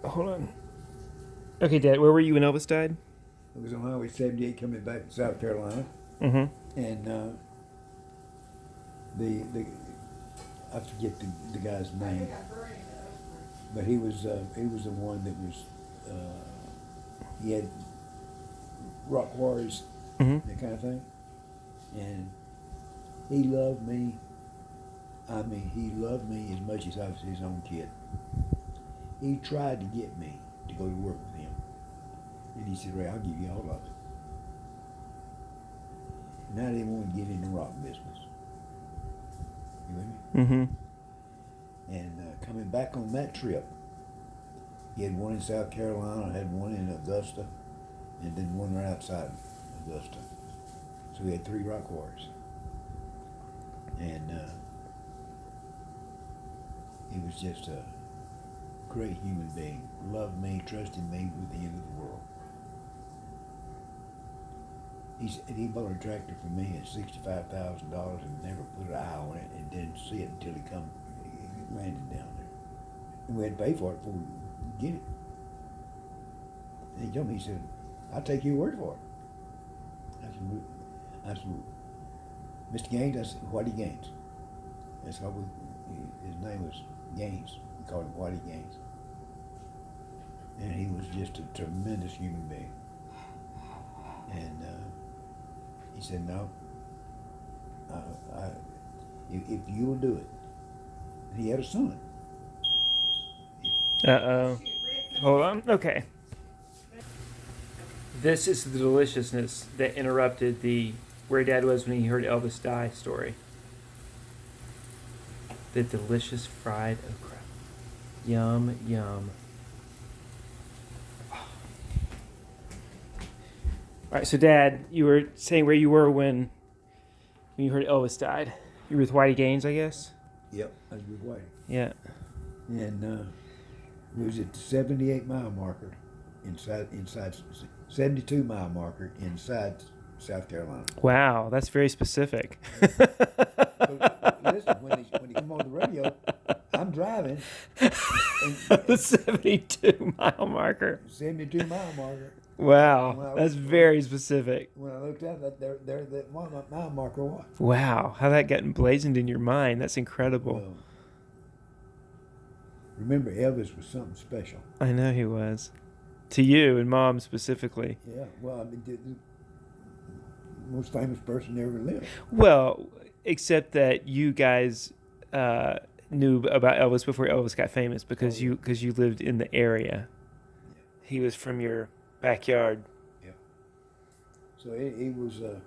Hold on. Okay, Dad, where were you when Elvis died? It was on Highway 78 coming back to South Carolina, Mm-hmm. and the I forget the guy's name, but he was the one that was he had rock quarries, Mm-hmm. that kind of thing, and he loved me. I mean, he loved me as much as I was his own kid. He tried to get me to go to work with him, and he said, "Ray, I'll give you all of it." And I didn't want to get in the rock business. You with me? Mm-hmm. And coming back on that trip, he had one in South Carolina, had one in Augusta, and then one right outside Augusta. So we had three rock quarries. And he was just a great human being. Loved me, trusted me with the end of the world. He bought a tractor for me at $65,000 and never put an eye on it and didn't see it until he landed down there. And we had to pay for it before we could get it. And he told me, he said, "I'll take your word for it." I said, "Mr. Gaines," I said, "Whitey Gaines." That's how his name was Gaines. We called him Whitey Gaines. And he was just a tremendous human being. And he said, "No, if you'll do it." And he had a son. Uh-oh. Hold on. Okay. This is the deliciousness that interrupted the where Dad was when he heard Elvis die story. The delicious fried okra. Yum, yum. All right, so Dad, you were saying where you were when you heard Elvis died. You were with Whitey Gaines, I guess? Yep, I was with Whitey. Yeah. And we was at the 78-mile marker inside 72-mile marker inside South Carolina. Wow, that's very specific. But listen, when he come on the radio, I'm driving, The and 72 mile marker. 72-mile marker. Wow, that's very specific. When I looked up, there that mile marker was. Wow, how that got emblazoned in your mind. That's incredible. Well, remember, Elvis was something special. I know he was. To you and Mom specifically. Yeah, well, I mean, the most famous person ever lived. Well, except that you guys knew about Elvis before Elvis got famous because Oh, yeah. you lived in the area. He was from your backyard. Yeah. So he was, and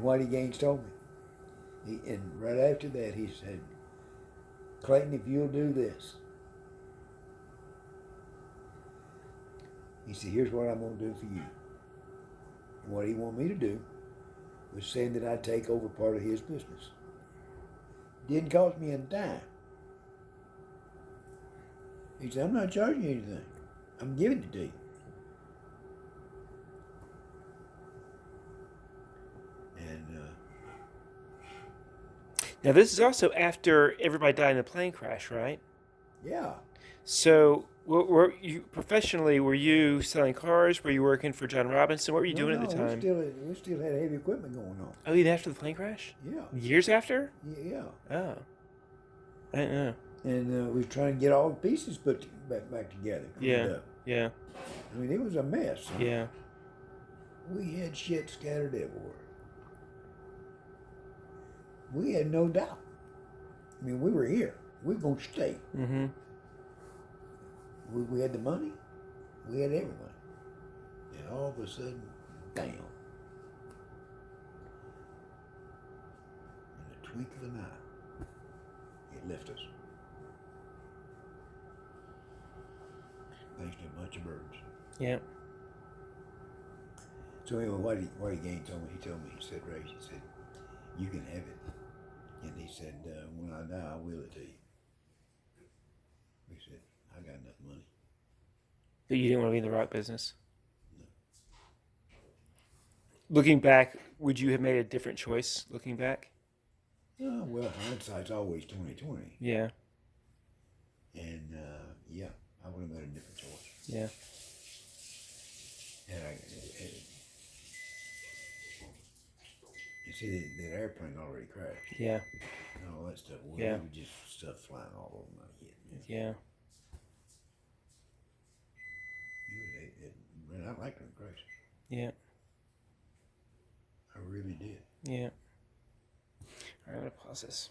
Whitey Gaines told me. And right after that, he said, "Clayton, if you'll do this," he said, "here's what I'm going to do for you." And what he wanted me to do was saying that I'd take over part of his business. Didn't cost me a dime. He said, "I'm not charging you anything. I'm giving it to you." And Now, this is also after everybody died in the plane crash, right? yeah, So, were you professionally? Were you selling cars? Were you working for John Robinson? What were you no, doing no, at the time? we still had heavy equipment going on. Oh, even after the plane crash? Yeah, Years after? yeah. Oh, I didn't know. And we were trying to get all the pieces put back together. Yeah, cleaned up. yeah, I mean, it was a mess. yeah. We had shit scattered everywhere. We had no doubt. I mean, we were here. We were going to stay. Mm-hmm. We had the money. We had everything. And all of a sudden, bam. In the twinkle of an eye, it left us. Thanks to a bunch of birds. Yeah. So anyway, Whitey Gaines told me, he said, "Ray," he said, "you can have it." And he said, "When I die, I'll will it to you." He said, "I got enough money." But you didn't want to be in the rock business. Looking back, would you have made a different choice? Looking back. Well, hindsight's always 20/20. Yeah. And yeah, I would have made a different choice. Yeah. And you see, that airplane already crashed. Yeah. And all that stuff. Well, Yeah. it was just stuff flying all over my head. Yeah. Man, I liked them crashes. Yeah. I really did. Yeah. All right, I'm gonna pause this.